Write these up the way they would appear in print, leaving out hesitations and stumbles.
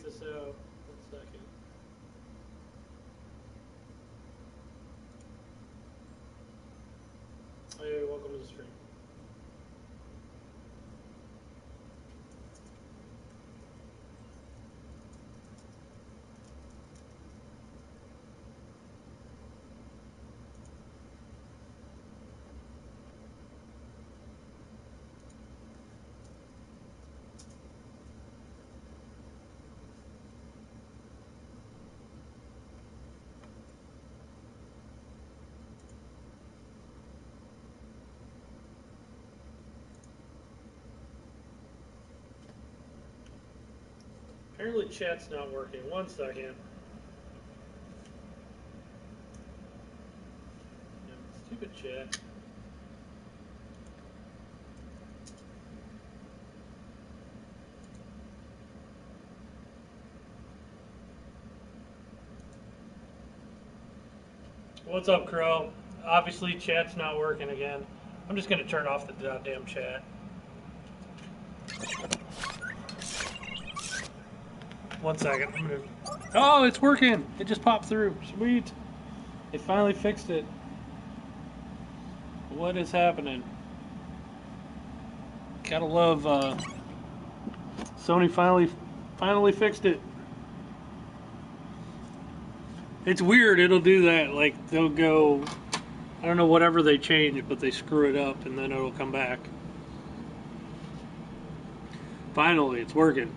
this out. 1 second. Hey, welcome to the stream. Apparently chat's not working. 1 second. Stupid chat. What's up, Crow? Obviously chat's not working again. I'm just going to turn off the goddamn chat. 1 second. Oh, it's working. It just popped through. Sweet. They finally fixed it. What is happening? Gotta love Sony finally fixed it. It's weird. It'll do that. Like, they'll go, I don't know, whatever they change, but they screw it up and then it'll come back. Finally, it's working.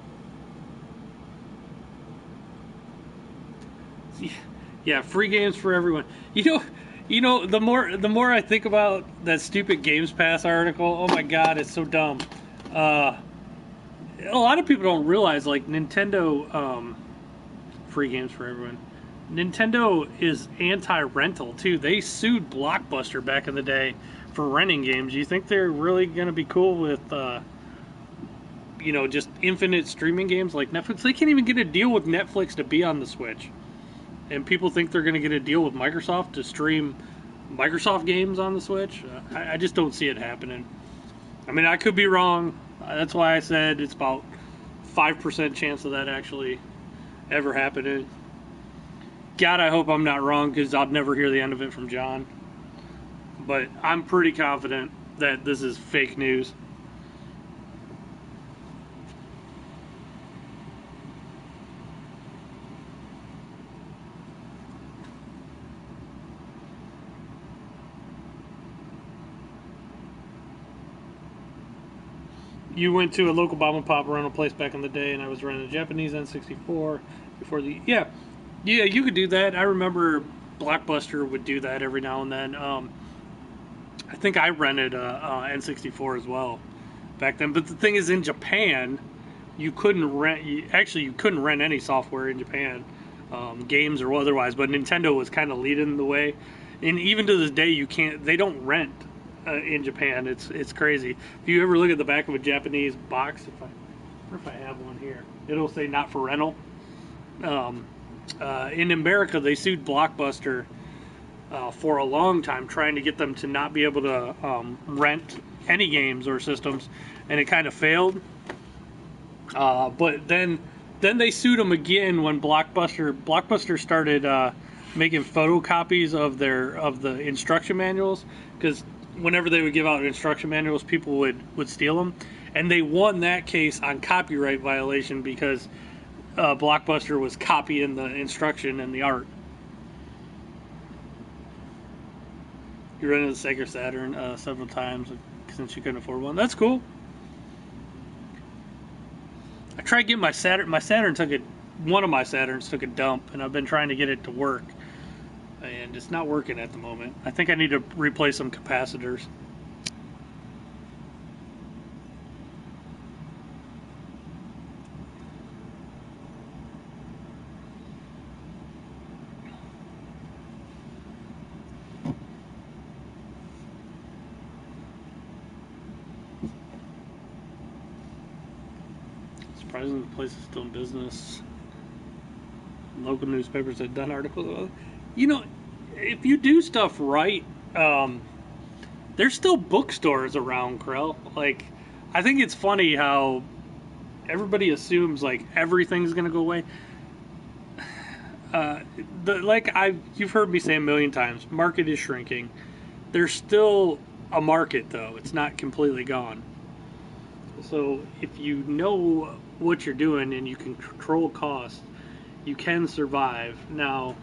Yeah, free games for everyone. You know, the more I think about that stupid Games Pass article, oh my god, it's so dumb. A lot of people don't realize, like, Nintendo, free games for everyone. Nintendo is anti-rental too. They sued Blockbuster back in the day for renting games. You think they're really going to be cool with, just infinite streaming games like Netflix? They can't even get a deal with Netflix to be on the Switch. And people think they're going to get a deal with Microsoft to stream Microsoft games on the Switch. I just don't see it happening. I mean, I could be wrong. That's why I said it's about 5% chance of that actually ever happening. God, I hope I'm not wrong, because I'll never hear the end of it from John. But I'm pretty confident that this is fake news. You went to a local mom and pop rental place back in the day, and I was renting a Japanese N64 before the... Yeah, you could do that. I remember Blockbuster would do that every now and then. I think I rented a N64 as well back then. But the thing is, in Japan, you couldn't rent... you couldn't rent any software in Japan, games or otherwise. But Nintendo was kind of leading the way. And even to this day, you can't... They don't rent in Japan. It's crazy. If you ever look at the back of a Japanese box, I wonder if I have one here, it'll say not for rental. In America, they sued Blockbuster for a long time, trying to get them to not be able to rent any games or systems, and it kind of failed. But then they sued them again when Blockbuster started making photocopies of the instruction manuals, because whenever they would give out instruction manuals, people would steal them. And they won that case on copyright violation because Blockbuster was copying the instruction and the art. You rented the Sega Saturn several times since you couldn't afford one. That's cool. I tried getting my Saturn. One of my Saturns took a dump, and I've been trying to get it to work. And it's not working at the moment. I think I need to replace some capacitors. Surprisingly, the place is still in business. Local newspapers have done articles about it. You know, if you do stuff right, there's still bookstores around, Krell. Like, I think it's funny how everybody assumes like everything's gonna go away. Uh, you've heard me say a million times, market is shrinking. There's still a market though; it's not completely gone. So if you know what you're doing and you can control costs, you can survive. Now,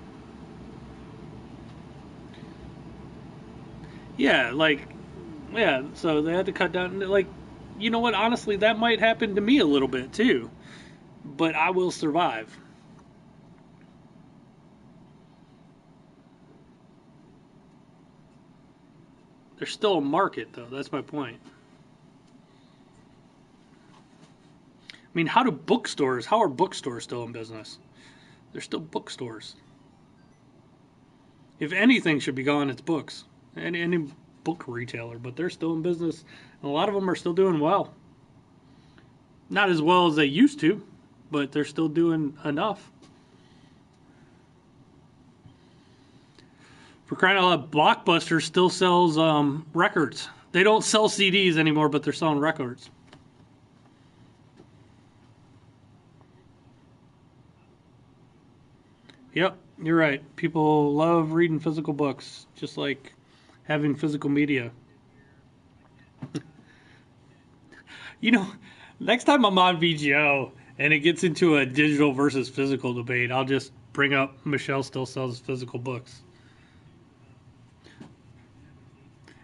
yeah, yeah. So they had to cut down. Like, you know what? Honestly, that might happen to me a little bit too, but I will survive. There's still a market though. That's my point. I mean, how are bookstores still in business? They're still bookstores. If anything should be gone, it's books. Any book retailer, but they're still in business. And a lot of them are still doing well. Not as well as they used to, but they're still doing enough. For crying out loud, Blockbuster still sells records. They don't sell CDs anymore, but they're selling records. Yep, you're right. People love reading physical books, just like having physical media. You know, next time I'm on VGO and it gets into a digital versus physical debate, I'll just bring up Michelle still sells physical books.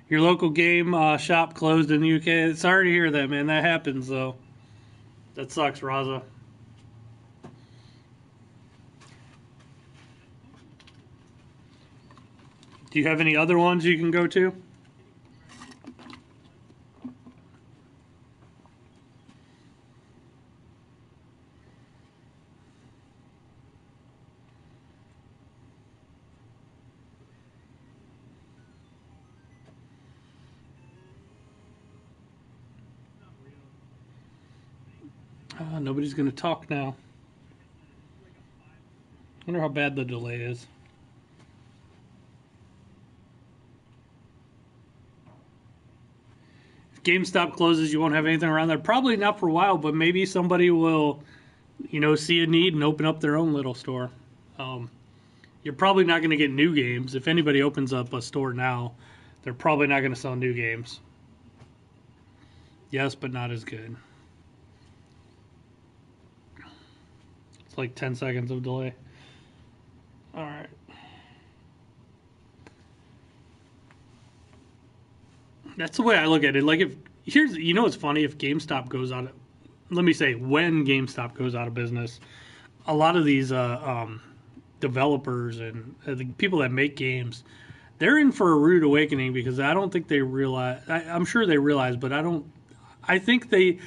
Your local game shop closed in the UK. Sorry to hear that, man. That happens, though. That sucks, Raza. Do you have any other ones you can go to? Nobody's going to talk now. Wonder how bad the delay is. If GameStop closes, you won't have anything around there. Probably not for a while, but maybe somebody will, see a need and open up their own little store. Um, you're probably not going to get new games. If anybody opens up a store now, they're probably not going to sell new games. Yes, but not as good. It's like 10 seconds of delay. All right. That's the way I look at it. Like if here's what's funny, if GameStop goes out of, let me say when GameStop goes out of business, a lot of these developers and the people that make games, they're in for a rude awakening because I don't think they realize. I'm sure they realize, but I don't. I think they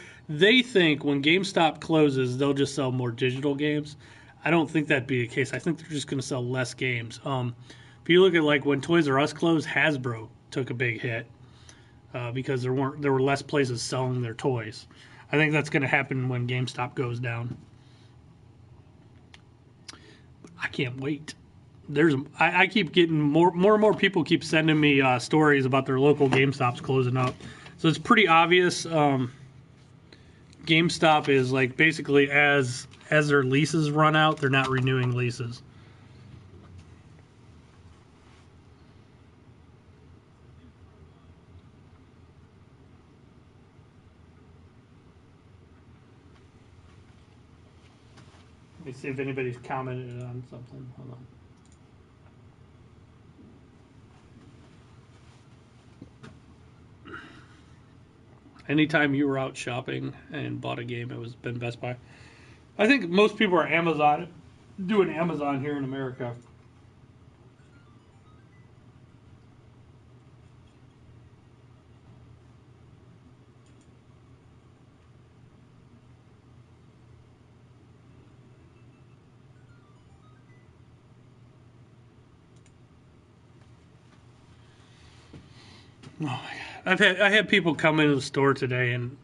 think when GameStop closes, they'll just sell more digital games. I don't think that'd be the case. I think they're just going to sell less games. If you look at like when Toys R Us closed, Hasbro took a big hit because there were less places selling their toys. I think that's going to happen when GameStop goes down. I can't wait. I keep getting more and more people keep sending me stories about their local GameStops closing up. So it's pretty obvious. GameStop is like basically as their leases run out, they're not renewing leases. Let me see if anybody's commented on something. Hold on. Anytime you were out shopping and bought a game, it was been Best Buy. I think most people are doing Amazon here in America. Oh my God. I had people come into the store today and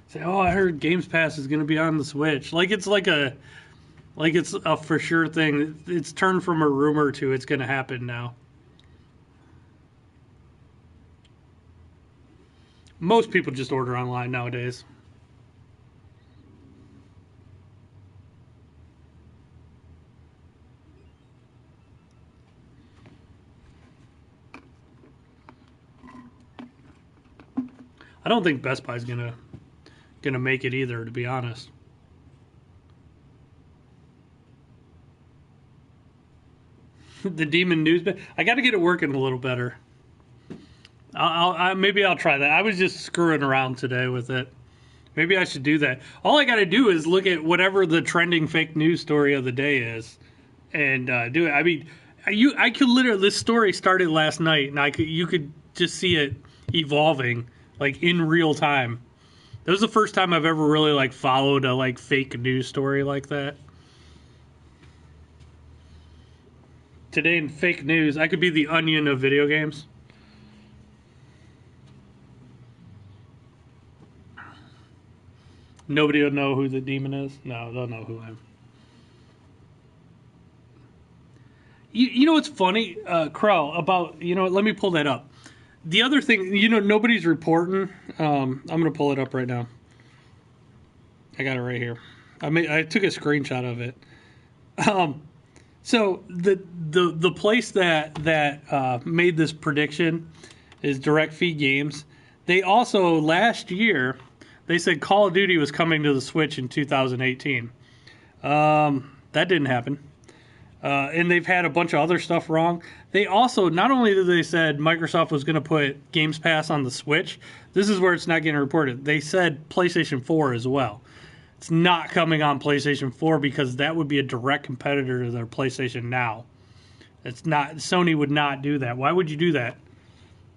say, "Oh, I heard Games Pass is going to be on the Switch." Like it's a for sure thing. It's turned from a rumor to it's going to happen now. Most people just order online nowadays. I don't think Best Buy's gonna make it either, to be honest. The Demon News. I got to get it working a little better. Maybe I'll try that. I was just screwing around today with it. Maybe I should do that. All I got to do is look at whatever the trending fake news story of the day is, and do it. I mean, I could literally. This story started last night, and you could just see it evolving like in real time. That was the first time I've ever really like followed a like fake news story like that. Today in fake news, I could be the Onion of video games. Nobody will know who the demon is. No, they'll know who I am. You know what's funny, Crow, about, let me pull that up. The other thing, nobody's reporting. I'm going to pull it up right now. I got it right here. I took a screenshot of it. So the place that made this prediction is C&C Games. They also, last year, they said Call of Duty was coming to the Switch in 2018. That didn't happen. And they've had a bunch of other stuff wrong. They also, not only did they said Microsoft was going to put Games Pass on the Switch, this is where it's not getting reported. They said PlayStation 4 as well. It's not coming on PlayStation 4 because that would be a direct competitor to their PlayStation Now. It's not. Sony would not do that. Why would you do that?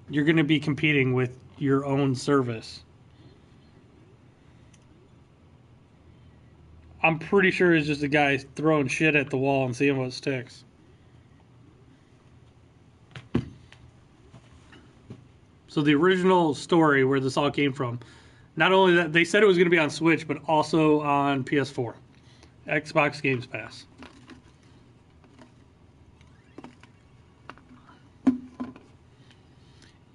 You're going to be competing with your own service. I'm pretty sure it's just a guy throwing shit at the wall and seeing what sticks. So the original story where this all came from, not only that, they said it was going to be on Switch, but also on PS4. Xbox Games Pass.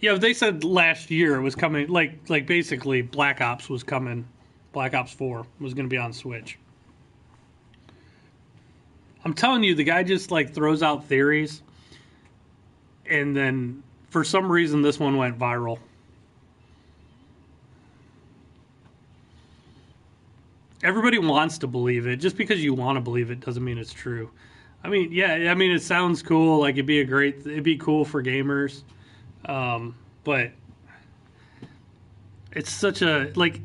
Yeah, they said last year it was coming, like basically Black Ops was coming. Black Ops 4 was going to be on Switch. I'm telling you, the guy just like throws out theories, and then for some reason this one went viral. Everybody wants to believe it. Just because you want to believe it doesn't mean it's true. I mean, yeah, I mean it sounds cool. Like it'd be cool for gamers, but it's such a like.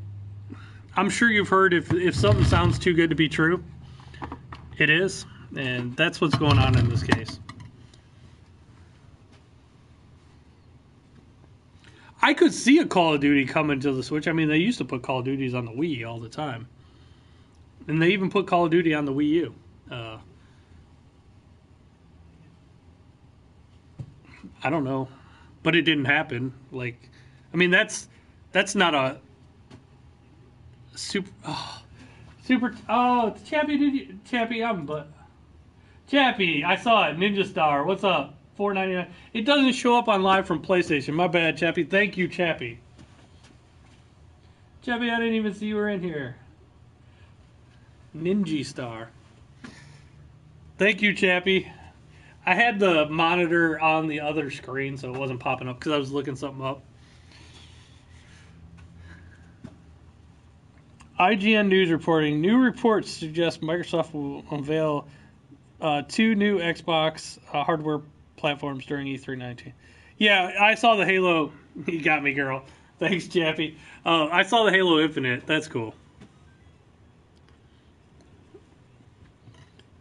I'm sure you've heard if something sounds too good to be true, it is. And that's what's going on in this case. I could see a Call of Duty coming to the Switch. I mean, they used to put Call of Duties on the Wii all the time. And they even put Call of Duty on the Wii U. I don't know. But it didn't happen. Like, I mean, that's not a super... Chappie, Chappie, I saw it. Ninja Star, what's up? $4.99. It doesn't show up on live from PlayStation. My bad, Chappie. Thank you, Chappie. Chappie, I didn't even see you were in here. Ninja Star. Thank you, Chappie. I had the monitor on the other screen, so it wasn't popping up because I was looking something up. IGN News reporting, new reports suggest Microsoft will unveil 2 new Xbox hardware platforms during E319. Yeah, I saw the Halo. You got me, girl. Thanks, Chappie. I saw the Halo Infinite. That's cool.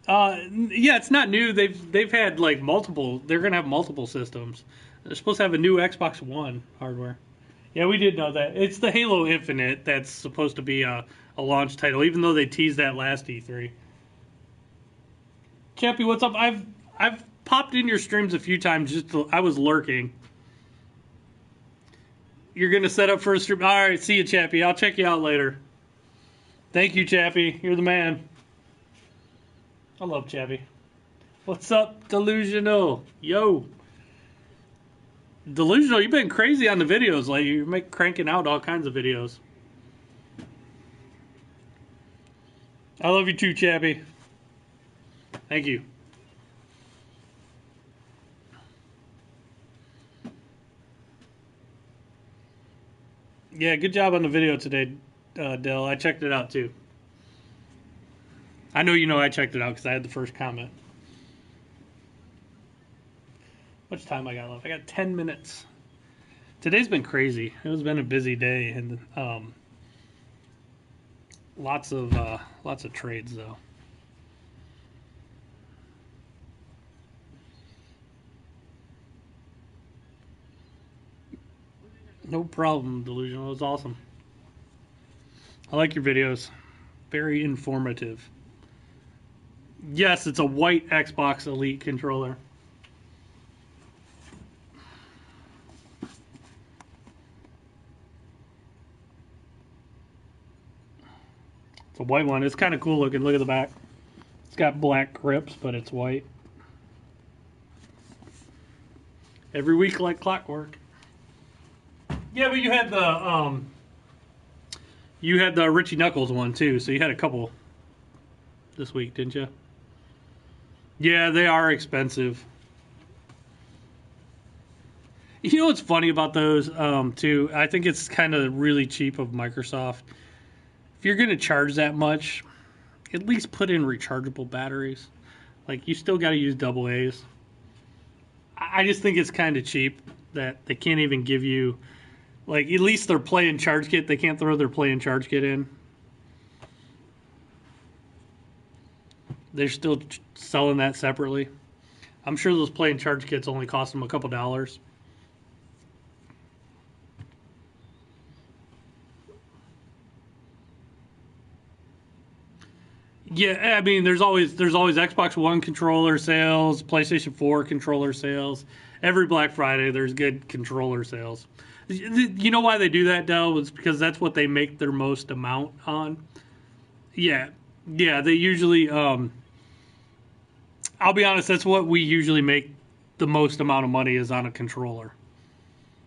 Yeah, it's not new. They've had like multiple. They're gonna have multiple systems. They're supposed to have a new Xbox One hardware. Yeah, we did know that. It's the Halo Infinite that's supposed to be a launch title, even though they teased that last E3. Chappie, what's up? I've popped in your streams a few times. I was lurking. You're gonna set up for a stream. All right, see you, Chappie. I'll check you out later. Thank you, Chappie. You're the man. I love Chappie. What's up, Delusional? Yo. Delusional, you've been crazy on the videos lately. You're cranking out all kinds of videos. I love you too, Chappie. Thank you. Yeah, good job on the video today, Dell. I checked it out too. I know you know I checked it out because I had the first comment. How much time I got left? I got 10 minutes. Today's been crazy. It has been a busy day, and lots of trades though. No problem, Delusional. It was awesome. I like your videos. Very informative. Yes, it's a white Xbox Elite controller. It's a white one. It's kind of cool looking. Look at the back. It's got black grips, but it's white. Every week like clockwork. Yeah, but you had the Richie Knuckles one too, so you had a couple this week, didn't you? Yeah, they are expensive. You know what's funny about those too? I think it's kind of really cheap of Microsoft. If you're going to charge that much, at least put in rechargeable batteries. Like, you still got to use double A's. I just think it's kind of cheap that they can't even give you, like, at least their play and charge kit. They can't throw their play and charge kit in. They're still selling that separately. I'm sure those play and charge kits only cost them a couple dollars. Yeah, I mean, there's always Xbox One controller sales, PlayStation 4 controller sales. Every Black Friday, there's good controller sales. You know why they do that, Dell? It's because that's what they make their most amount on. Yeah, yeah. They usually, I'll be honest, that's what we usually make the most amount of money is on a controller.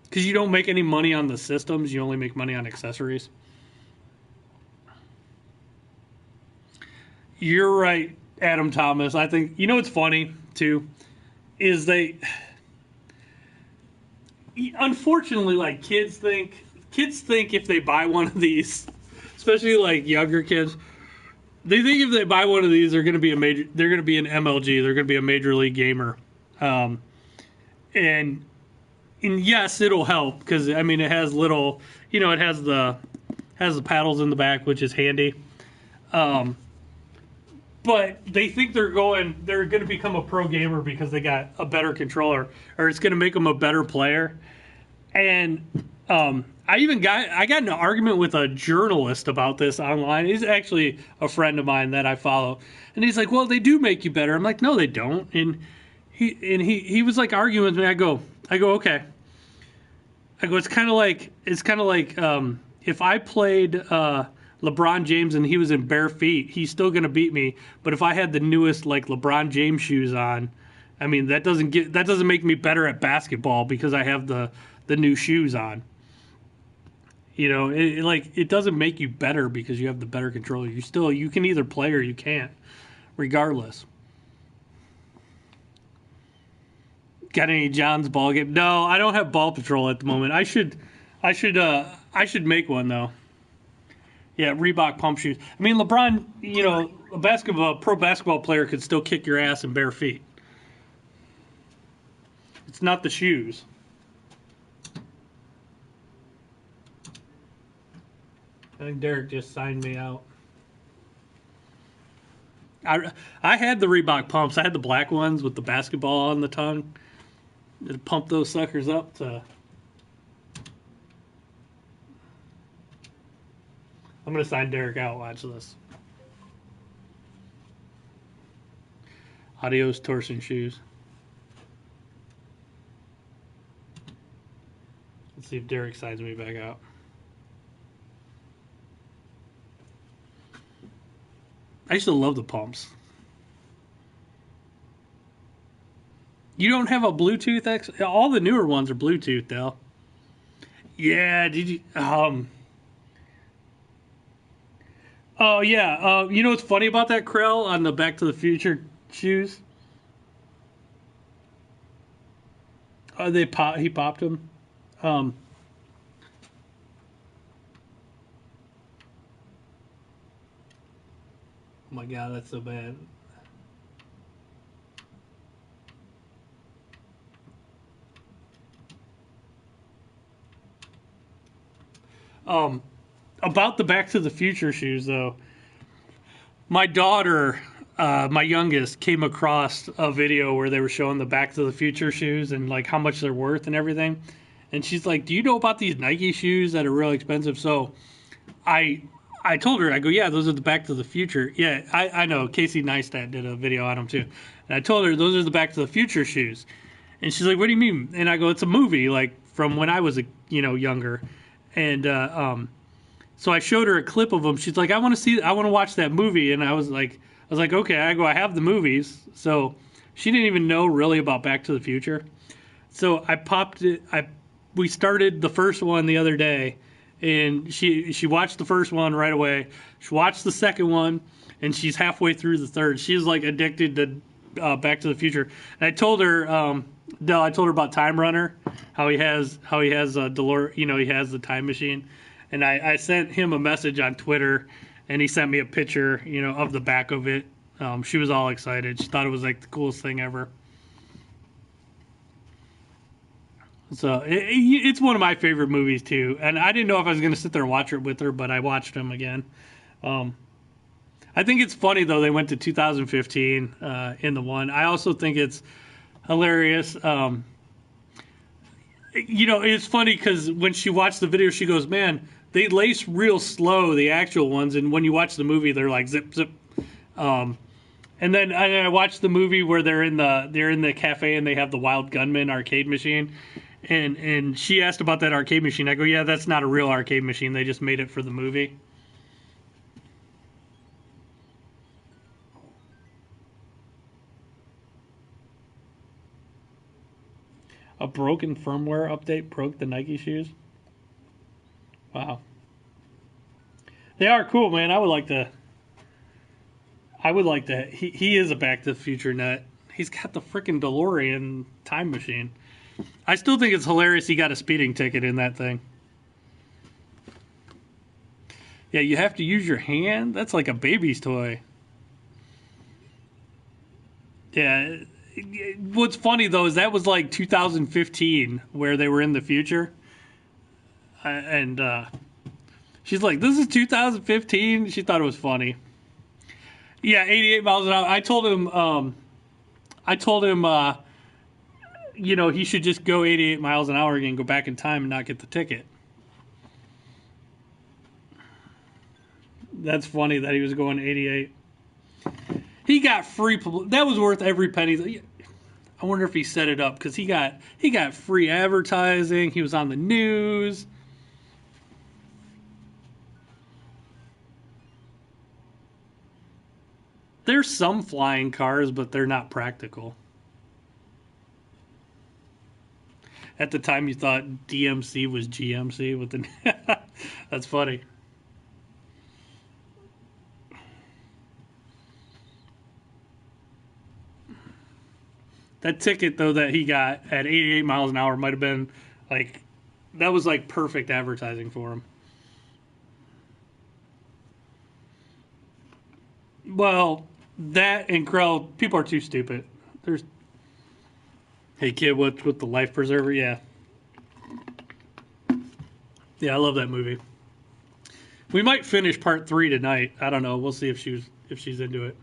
Because you don't make any money on the systems, you only make money on accessories. You're right, Adam Thomas. I think you know what's funny too is they unfortunately like kids think if they buy one of these, especially like younger kids, they think if they buy one of these they're going to be an MLG, they're going to be a major league gamer. Um, and yes, it'll help because I mean it has little, it has the paddles in the back, which is handy. Um, but they think they're going to become a pro gamer because they got a better controller, or it's going to make them a better player. And I got in an argument with a journalist about this online. He's actually a friend of mine that I follow, and he's like, "Well, they do make you better." I'm like, "No, they don't." And he was like arguing with me. I go, "Okay." I go, it's kind of like if I played LeBron James and he was in bare feet, he's still going to beat me. But if I had the newest like LeBron James shoes on, I mean that doesn't make me better at basketball because I have the new shoes on. It doesn't make you better because you have the better controller. You can either play or you can't, regardless. Got any John's ball game? No, I don't have Ball Patrol at the moment. I should make one though. Yeah, Reebok pump shoes. I mean, LeBron, a pro basketball player could still kick your ass in bare feet. It's not the shoes. I think Derek just signed me out. I had the Reebok pumps. I had the black ones with the basketball on the tongue. To pump those suckers up to. I'm going to sign Derek out. Watch this. Adios, torsion shoes. Let's see if Derek signs me back out. I used to love the pumps. You don't have a Bluetooth X? All the newer ones are Bluetooth, though. Yeah, did you? Oh, yeah. You know what's funny about that, Krell, on the Back to the Future shoes? He popped them. Oh my god, that's so bad. Um, about the Back to the Future shoes, though, my daughter, my youngest, came across a video where they were showing the Back to the Future shoes and like how much they're worth and everything. And she's like, "Do you know about these Nike shoes that are really expensive?" So I I told her, I go, "Yeah, those are the Back to the Future." Yeah, I know. Casey Neistat did a video on them too. And I told her those are the Back to the Future shoes. And she's like, "What do you mean?" And I go, "It's a movie, like from when I was younger." And so I showed her a clip of them. She's like, I want to watch that movie." And I was like, "Okay." I go, "I have the movies." So she didn't even know really about Back to the Future. So I popped it. We started the first one the other day, and she watched the first one right away. She watched the second one, and she's halfway through the third. She's like addicted to Back to the Future. And I told her, no, I told her about Time Runner, how he has Delore, he has the time machine, and I sent him a message on Twitter, and he sent me a picture, of the back of it. She was all excited. She thought it was like the coolest thing ever. So it's one of my favorite movies too, and I didn't know if I was going to sit there and watch it with her, but I watched them again. Um, I think it's funny though they went to 2015 in the one. I also think it's hilarious. It's funny because when she watched the video, she goes, "Man, they lace real slow the actual ones, and when you watch the movie, they're like zip zip." Um, and then I watched the movie where they're in the cafe and they have the Wild Gunman arcade machine, and she asked about that arcade machine. I go, "Yeah, that's not a real arcade machine. They just made it for the movie." A broken firmware update broke the Nike shoes. Wow, they are cool, man. I would like to. He is a Back to the Future nut. He's got the freaking DeLorean time machine. I still think it's hilarious he got a speeding ticket in that thing. Yeah, you have to use your hand? That's like a baby's toy. Yeah. What's funny though is that was like 2015 where they were in the future. And she's like, "This is 2015." She thought it was funny. Yeah, 88 miles an hour. I told him he should just go 88 miles an hour again, go back in time and not get the ticket. That's funny that he was going 88. He got free that was worth every penny. I wonder if he set it up because he got free advertising. He was on the news. There's some flying cars, but they're not practical. At the time, you thought DMC was GMC with the. That's funny. That ticket though that he got at 88 miles an hour might have been like that was like perfect advertising for him. Well, that and Krell, people are too stupid. There's, hey kid, what's with the life preserver? Yeah, yeah, I love that movie. We might finish part three tonight. I don't know. We'll see if she's into it.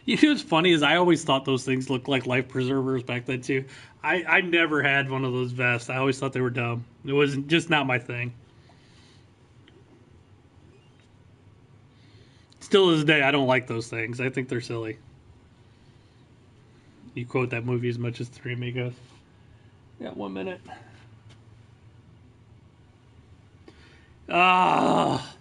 You know what's funny is I always thought those things looked like life preservers back then too. I never had one of those vests. I always thought they were dumb. It was just not my thing. Still to this day, I don't like those things. I think they're silly. You quote that movie as much as Three Amigos. Yeah, 1 minute. Ah,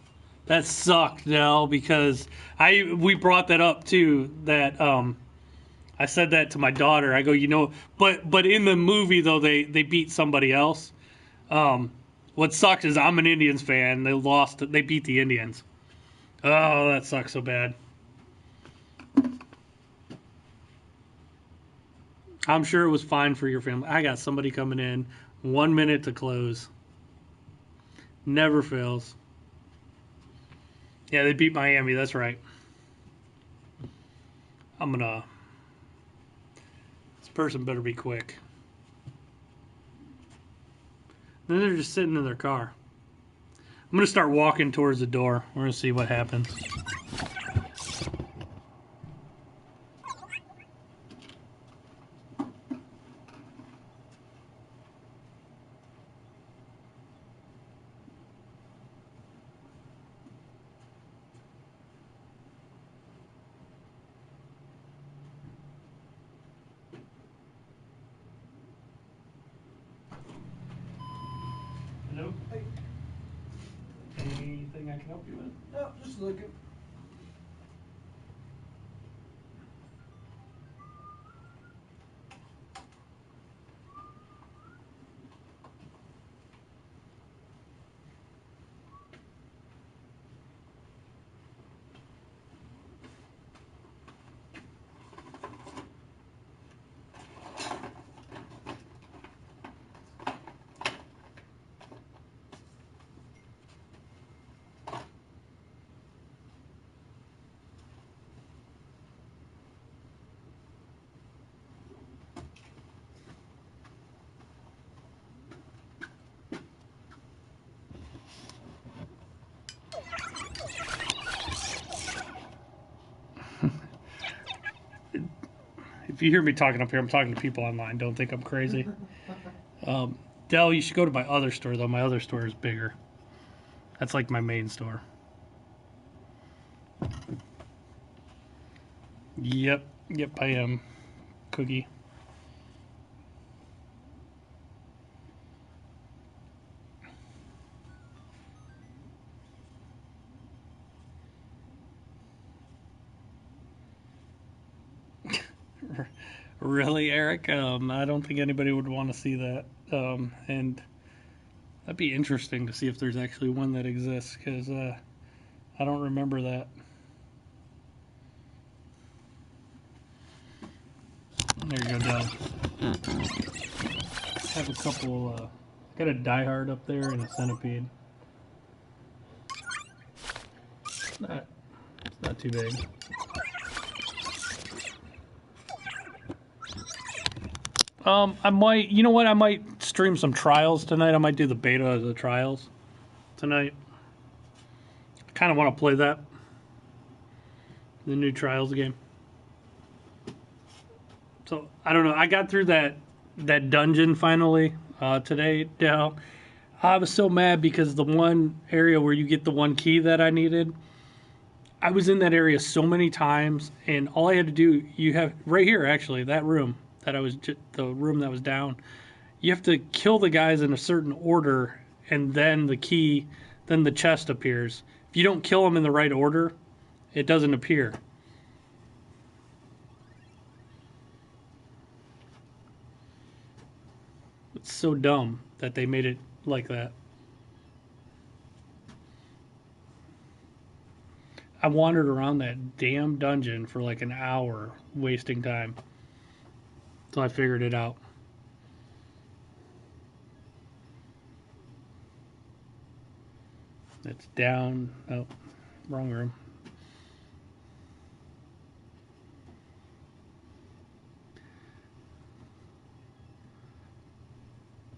that sucked now because we brought that up too. That I said that to my daughter. I go, but in the movie though they beat somebody else. Um, what sucks is I'm an Indians fan. They lost. They beat the Indians. Oh, that sucks so bad. I'm sure it was fine for your family. I got somebody coming in. 1 minute to close. Never fails. Yeah, they beat Miami. That's right. I'm gonna. This person better be quick. Then they're just sitting in their car. I'm gonna start walking towards the door. We're gonna see what happens. Hello? Hey. Anything I can help you with? No, just looking. If you hear me talking up here, I'm talking to people online. Don't think I'm crazy. Dell, you should go to my other store, though. My other store is bigger. That's like my main store. Yep, I am. Cookie. Really, Eric? I don't think anybody would want to see that. And that'd be interesting to see if there's actually one that exists, because I don't remember that. There you go, Dell. Have a couple. Got a Die Hard up there and a Centipede. It's not too big. I might, you know what? I might stream some trials tonight. I might do the beta of the trials tonight. I kind of want to play that. The new trials game. So, I don't know. I got through that dungeon finally today, Dell. I was so mad because the one area where you get the one key that I needed, I was in that area so many times, and all I had to do, you have right here actually, that room that I was, the room that was down, you have to kill the guys in a certain order, and then the key, then the chest appears. If you don't kill them in the right order, it doesn't appear. It's so dumb that they made it like that. I wandered around that damn dungeon for like an hour, wasting time. Until I figured it out. It's down. Oh, wrong room.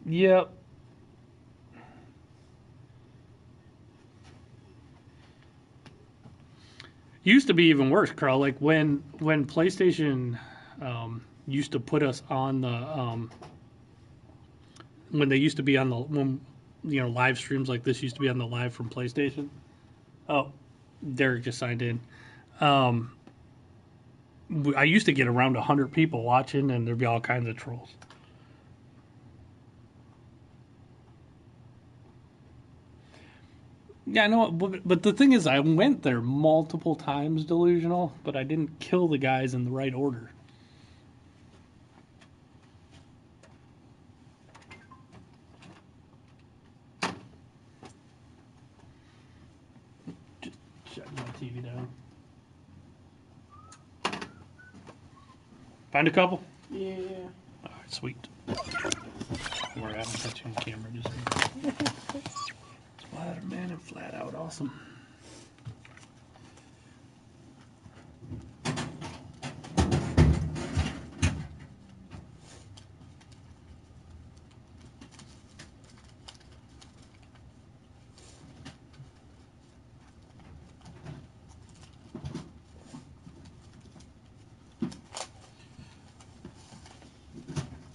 Yep. Used to be even worse, Carl. Like when PlayStation used to put us on the when they used to be on the when live streams like this used to be on the live from PlayStation. Oh, Derek just signed in. I used to get around 100 people watching, and there'd be all kinds of trolls. Yeah, I know, but the thing is, I went there multiple times, delusional, but I didn't kill the guys in the right order. Just shutting my TV down. Find a couple? Yeah. All right, sweet. Don't worry, I don't got you on camera. Just flat, man, and flat out awesome.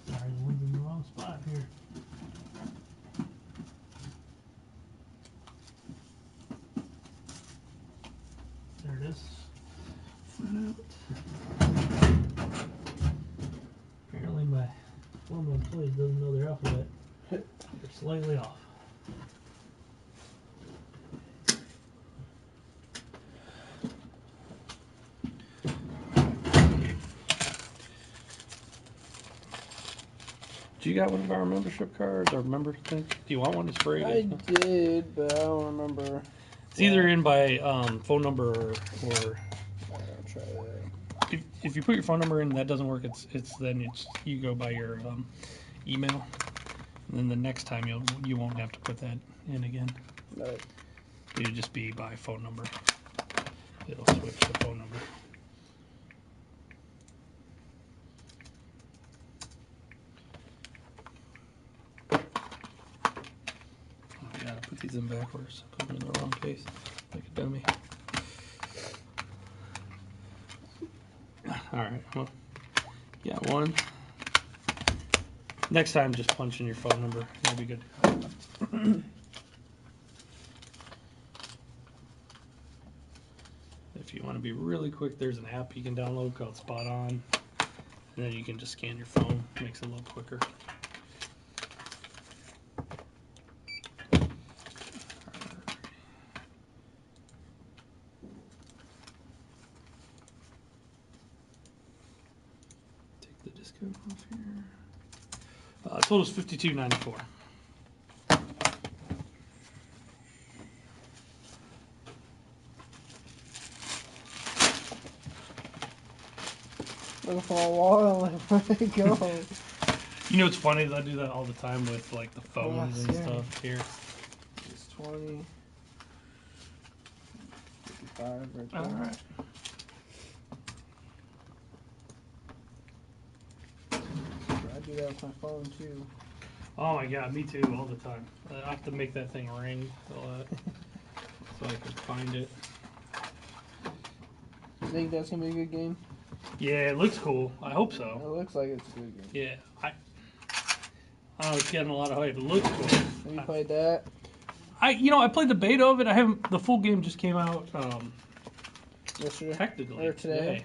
Sorry, the one's in the wrong spot here. There it is. Flat out. Apparently my one of my employees doesn't know their alphabet. They're slightly off. Do you got one of our membership cards or member thing? Do you want one? It's free. I did, but I don't remember. It's either in by phone number or I'll try that. if you put your phone number in and that doesn't work, then you go by your email, and then the next time you won't have to put that in again. Right. It'll just be by phone number. It'll switch to phone number. Oh yeah, I put these in backwards. I put them in the wrong case, like a dummy. All right, well, yeah, one. Next time, just punch in your phone number. That'll be good. If you want to be really quick, there's an app you can download called Spot On, and then you can just scan your phone. Makes it a little quicker. Take the discount off here. Total is $52.94. Looking for a while, like, where'd it go? You know what's funny is I do that all the time with like the phones and yeah. stuff here. It's 20. 55 right there. Alright. I do that with my phone too. Oh my god, me too, all the time. I have to make that thing ring a lot so I can find it. You think that's gonna be a good game? Yeah, it looks cool. I hope It so. looks like it's a good game. Yeah, I don't know, it's getting a lot of hype. It looks cool. Have you played that? I played the beta of it. I haven't. The full game just came out. Yesterday? Technically Or today?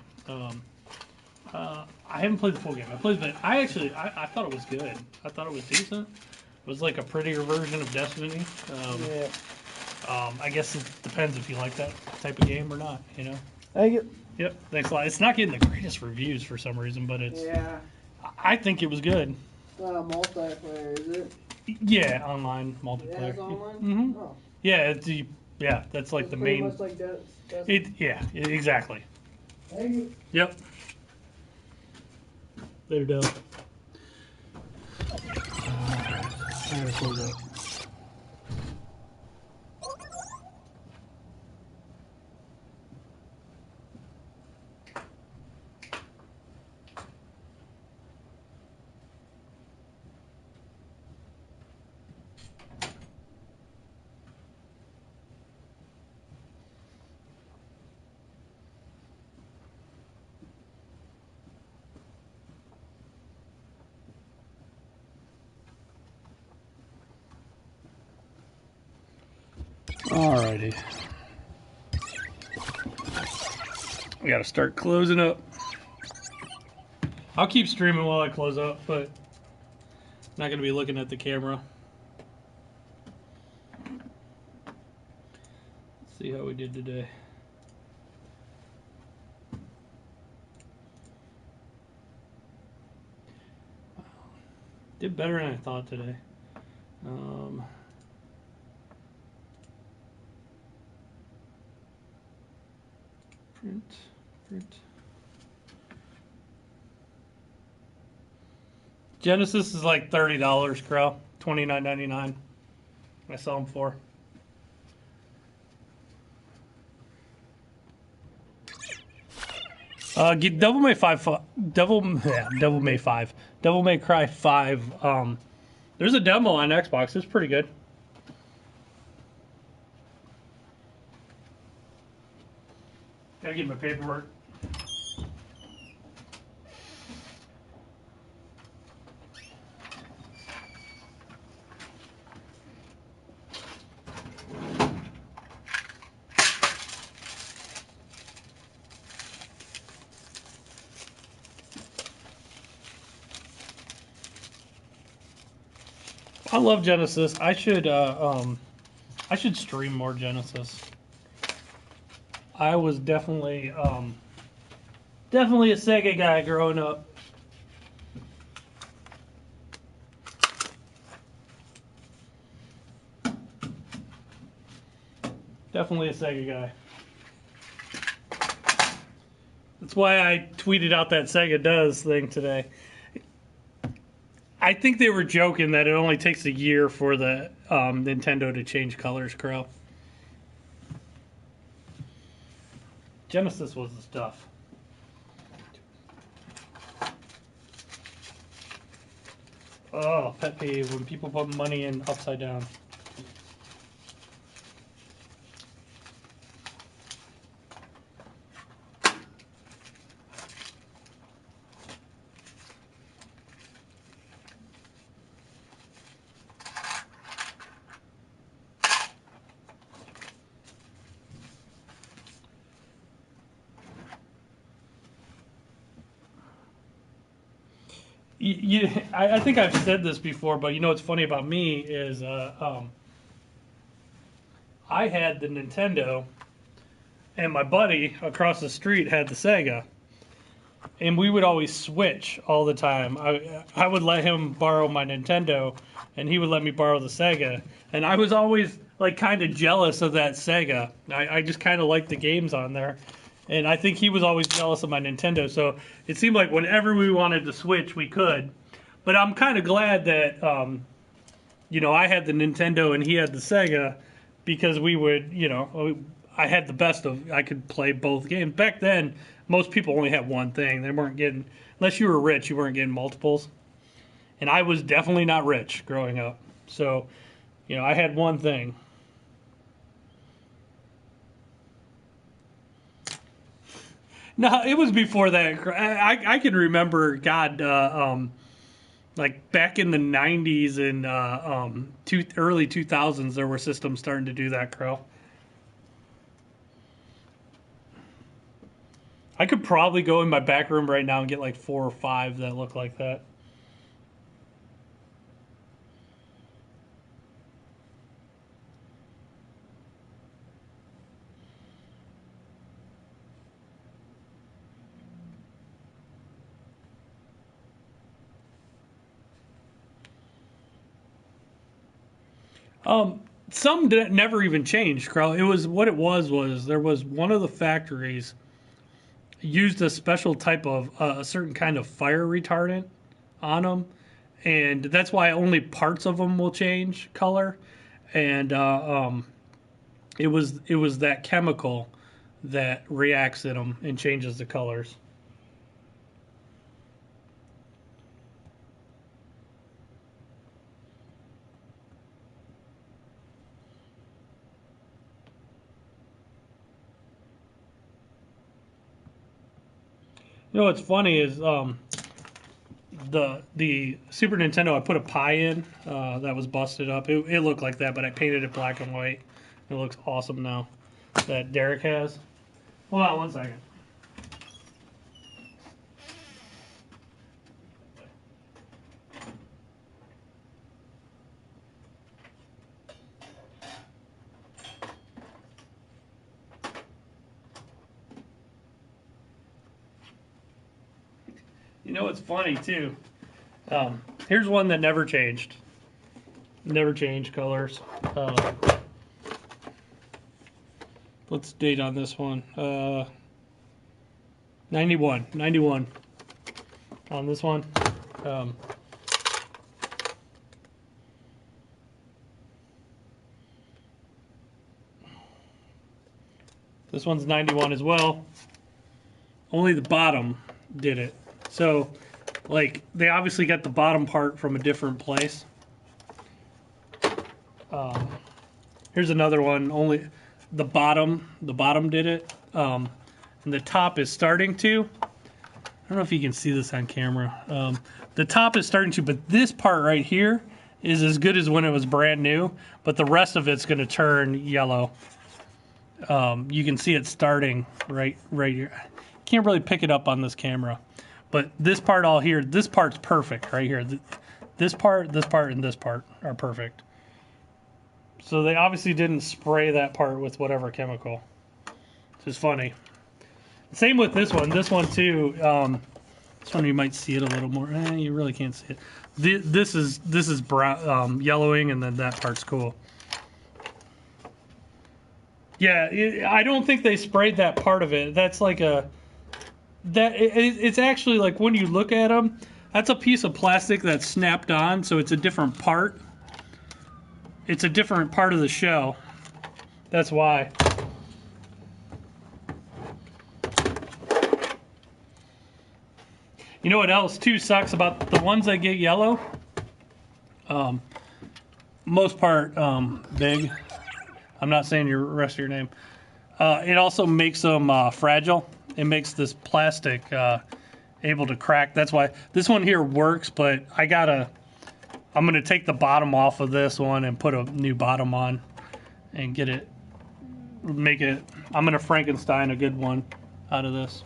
I haven't played the full game. I played the. I thought it was good. I thought it was decent. It was like a prettier version of Destiny. Yeah. I guess it depends if you like that type of game or not. You know. Thank you. Yep. Thanks a lot. It's not getting the greatest reviews for some reason, but it's. Yeah. I think it was good. It's not a multiplayer, is it? Yeah, online Yeah, multiplayer. it's online? Mm-hmm. Oh. Yeah, that's like It's the pretty main. much like that. Exactly. Thank you. Yep. Later, Dale. Alrighty. We gotta start closing up. I'll keep streaming while I close up, but not gonna be looking at the camera. Let's see how we did today. Did better than I thought today. Print. Genesis is like $30, Crow. $29.99. I sell them for. Devil May 5, Devil May 5, Devil May Cry 5. There's a demo on Xbox. It's pretty good. Gotta get my paperwork. I love Genesis. I should stream more Genesis. I was definitely definitely a Sega guy growing up. Definitely a Sega guy. That's why I tweeted out that Sega Does thing today. I think they were joking that it only takes a year for the Nintendo to change colors, Crow. Genesis was the stuff. Oh, pet peeve when people put money in upside down. I think I've said this before, but you know what's funny about me is I had the Nintendo, and my buddy across the street had the Sega, and we would always switch all the time. I would let him borrow my Nintendo, and he would let me borrow the Sega, and I was always like kind of jealous of that Sega. I just kind of liked the games on there. And I think he was always jealous of my Nintendo, so it seemed like whenever we wanted to switch, we could. But I'm kind of glad that, you know, I had the Nintendo and he had the Sega, because we would, you know, I had the best of, I could play both games. Back then, most people only had one thing. They weren't getting, unless you were rich, you weren't getting multiples. And I was definitely not rich growing up. So, you know, I had one thing. No, it was before that. I can remember, God, like back in the 90s and early 2000s, there were systems starting to do that, Crow. I could probably go in my back room right now and get like 4 or 5 that look like that. Some never even changed, Crow. It was what it was there was one of the factories used a special type of a certain kind of fire retardant on them, and that's why only parts of them will change color. And it was that chemical that reacts in them and changes the colors. You know what's funny is the Super Nintendo. I put a pie in that was busted up. It looked like that, but I painted it black and white. It looks awesome now. That Derek has. Hold on one second. You know what's funny too? Here's one that never changed. Never changed colors. What's the date on this one? 91 on this one. This one's 91 as well. only the bottom did it. So, like, they obviously got the bottom part from a different place. Here's another one. Only the bottom did it. And the top is starting to. I don't know if you can see this on camera. The top is starting to, but this part right here is as good as when it was brand new, but the rest of it's going to turn yellow. You can see it starting right here. Can't really pick it up on this camera, but this part all here, this part's perfect right here. This part, and this part are perfect. So they obviously didn't spray that part with whatever chemical. Which is funny. Same with this one. This one too. This one you might see it a little more. You really can't see it. This is brown, yellowing, and then that part's cool. Yeah, I don't think they sprayed that part of it. That's like it's actually like when you look at them, that's a piece of plastic that's snapped on, so it's a different part. It's a different part of the shell. That's why. You know what else too sucks about the ones that get yellow? Most part, big. I'm not saying your rest of your name. It also makes them fragile. It makes this plastic able to crack. That's why this one here works, but I'm gonna take the bottom off of this one and put a new bottom on and I'm gonna Frankenstein a good one out of this.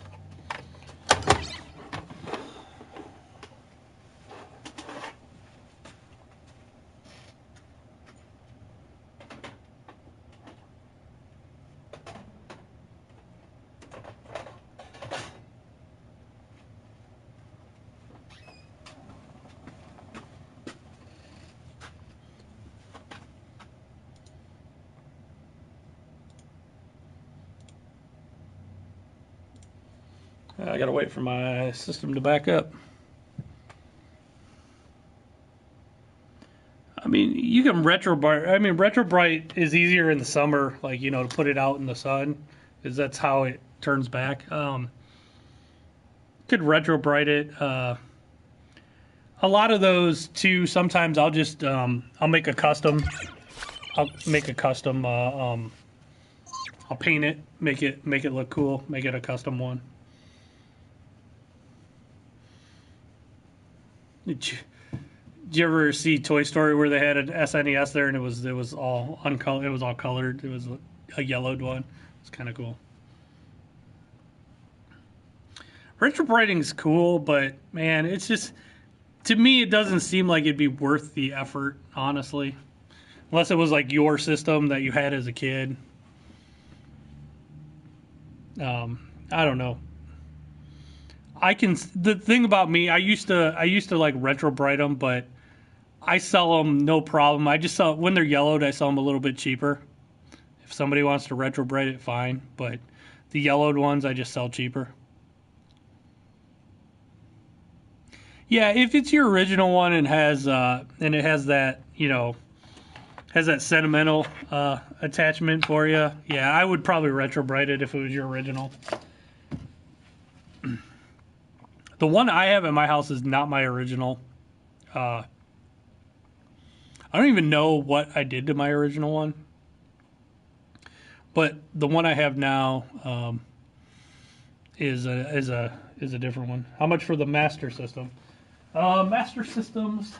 I gotta wait for my system to back up. I mean, you can retrobrite. I mean, retrobrite is easier in the summer, like, you know, to put it out in the sun, because that's how it turns back. Could retrobrite it. A lot of those too. Sometimes I'll just I'll make a custom. I'll paint it, make it look cool, make it a custom one. Did you ever see Toy Story where they had an SNES there and it was all uncolored? It was all colored. It was a yellowed one. It's kind of cool. Retrobriting's cool, but man, it's just, to me, it doesn't seem like it'd be worth the effort, honestly, unless it was like your system that you had as a kid. I don't know. The thing about me, I used to like retrobrite them, but I sell them no problem. I just sell, when they're yellowed, I sell them a little bit cheaper. If somebody wants to retrobrite it, fine. But the yellowed ones, I just sell cheaper. Yeah, if it's your original one and it has that, you know, has that sentimental attachment for you, yeah, I would probably retrobrite it if it was your original. The one I have at my house is not my original. I don't even know what I did to my original one. But the one I have now is a different one. How much for the Master System? Master Systems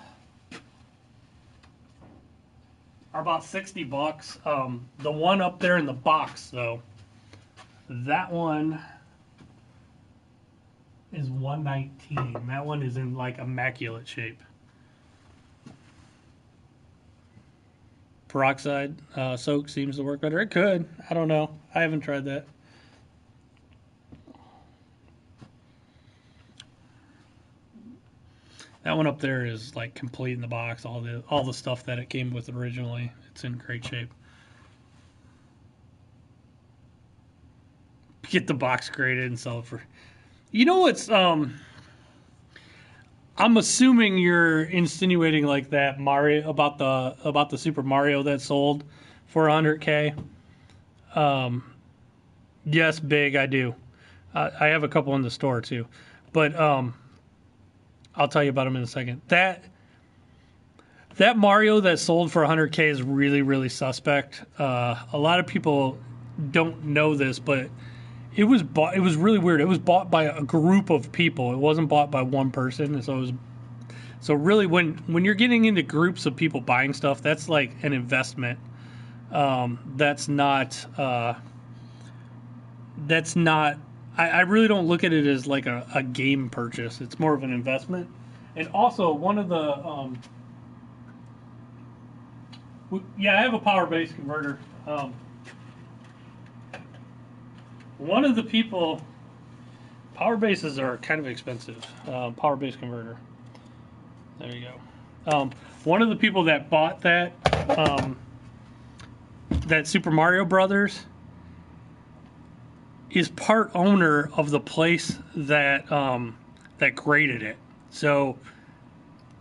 are about $60. The one up there in the box, though, that one is $119. That one is in like immaculate shape. Peroxide soak seems to work better. It could. I don't know. I haven't tried that. That one up there is like complete in the box. All the stuff that it came with originally. It's in great shape. Get the box graded and sell it for. You know what's I'm assuming you're insinuating like that Mario about the Super Mario that sold for $100K. Yes, big, I do. I have a couple in the store too, but I'll tell you about them in a second. That Mario that sold for 100K is really, really suspect. A lot of people don't know this, but it was bought. It was really weird. It was bought by a group of people. It wasn't bought by one person. And so it was. So really, when you're getting into groups of people buying stuff, that's like an investment. That's not. That's not. I really don't look at it as like a game purchase. It's more of an investment. And also, one of the. Yeah, I have a power base converter. One of the people, power bases are kind of expensive. Power base converter. There you go. One of the people that bought that, that Super Mario Brothers, is part owner of the place that that graded it. So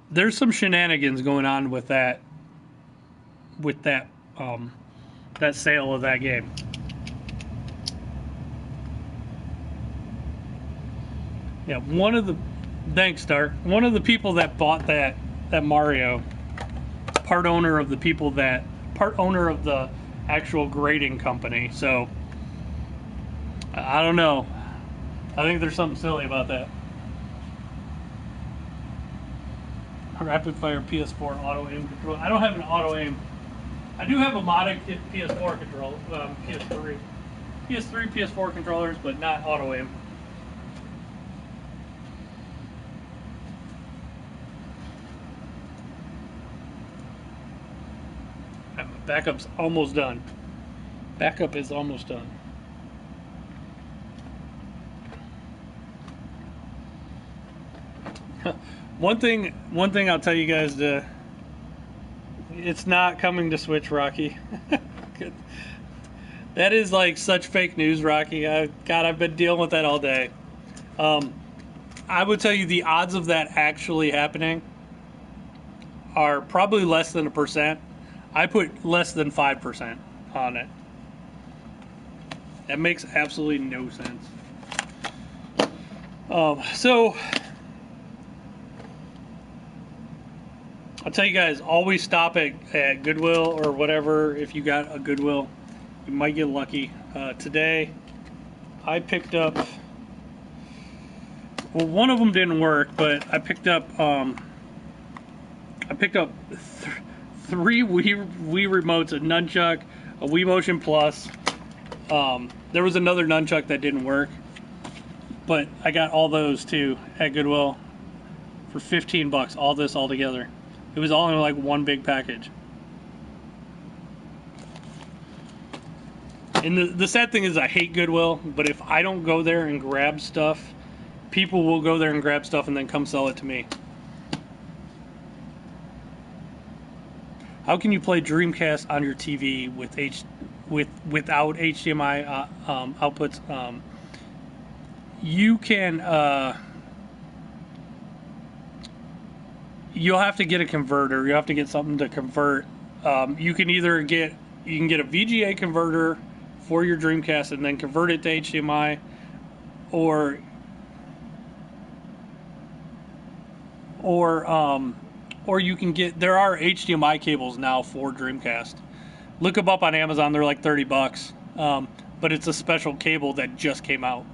there's some shenanigans going on with that. With that that sale of that game. Yeah, thanks, Stark. One of the people that bought that Mario, part owner of the actual grading company. So I don't know. I think there's something silly about that. Rapid fire PS4 auto aim control. I don't have an auto aim. I do have a modded PS4 control, PS3, PS4 controllers, but not auto aim. Backup's almost done. Backup is almost done. One thing I'll tell you guys, it's not coming to Switch, Rocky. That is like such fake news, Rocky. God, I've been dealing with that all day. I would tell you the odds of that actually happening are probably less than 1%. I put less than 5% on it. That makes absolutely no sense. So I'll tell you guys, always stop at Goodwill or whatever. If you got a Goodwill, you might get lucky. Today, I picked up. Well, one of them didn't work, but I picked up. Three Wii remotes, a nunchuck, a Wii Motion Plus. There was another nunchuck that didn't work, but I got all those too at Goodwill for $15. All this all together. It was all in like one big package. And the sad thing is I hate Goodwill, but if I don't go there and grab stuff, people will go there and grab stuff and then come sell it to me. How can you play Dreamcast on your TV without HDMI outputs? You can. You'll have to get a converter. You have to get something to convert. You can either get a VGA converter for your Dreamcast and then convert it to HDMI, or you can get. There are HDMI cables now for Dreamcast. Look them up on Amazon. They're like $30, but it's a special cable that just came out.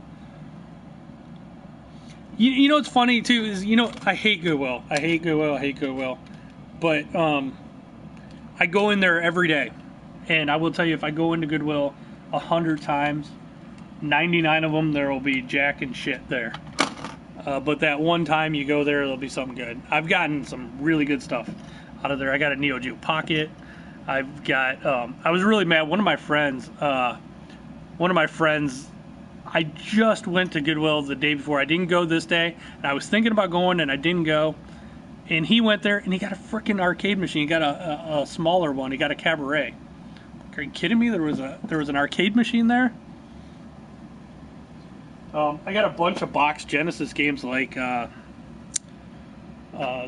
You know what's funny too is, I hate Goodwill. But I go in there every day, and I will tell you, if I go into Goodwill 100 times, 99 of them there will be jack and shit there. But that one time you go there, there'll be something good. I've gotten some really good stuff out of there. I got a Neo Geo Pocket. I've got. I was really mad. One of my friends. I just went to Goodwill the day before. I didn't go this day, and I was thinking about going, and I didn't go. And he went there, and he got a freaking arcade machine. He got a smaller one. He got a Cabaret. Are you kidding me? There was an arcade machine there. I got a bunch of boxed Genesis games like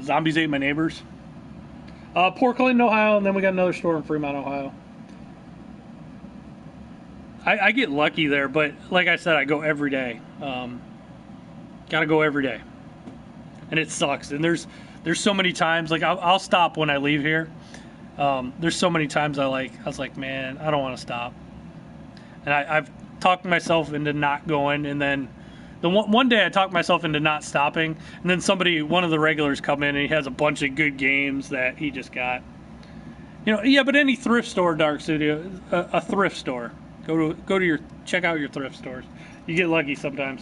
Zombies Ate My Neighbors. Port Clinton, Ohio, and then we got another store in Fremont, Ohio. I get lucky there, but like I said, I go every day. Gotta go every day, and it sucks. And there's so many times, like I'll stop when I leave here. There's so many times I was like, man, I don't want to stop. And I've talked myself into not going, and then the one day I talked myself into not stopping, and then one of the regulars come in and he has a bunch of good games that he just got. You know, yeah, but any thrift store, Dark Studio, a thrift store. Check out your thrift stores. You get lucky sometimes.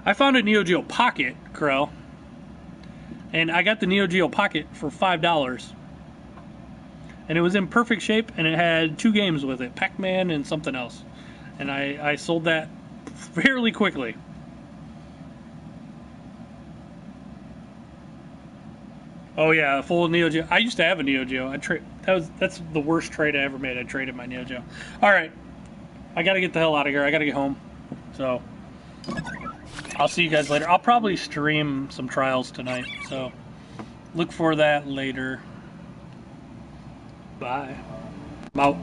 I found a Neo Geo Pocket, Krell, and I got the Neo Geo Pocket for $5. And it was in perfect shape, and it had 2 games with it, Pac-Man and something else. And I sold that fairly quickly. Oh yeah, a full Neo Geo. I used to have a Neo Geo. That's the worst trade I ever made. I traded my Neo Geo. All right, I got to get the hell out of here. I got to get home. So I'll see you guys later. I'll probably stream some trials tonight. So look for that later. Bye. I'm out.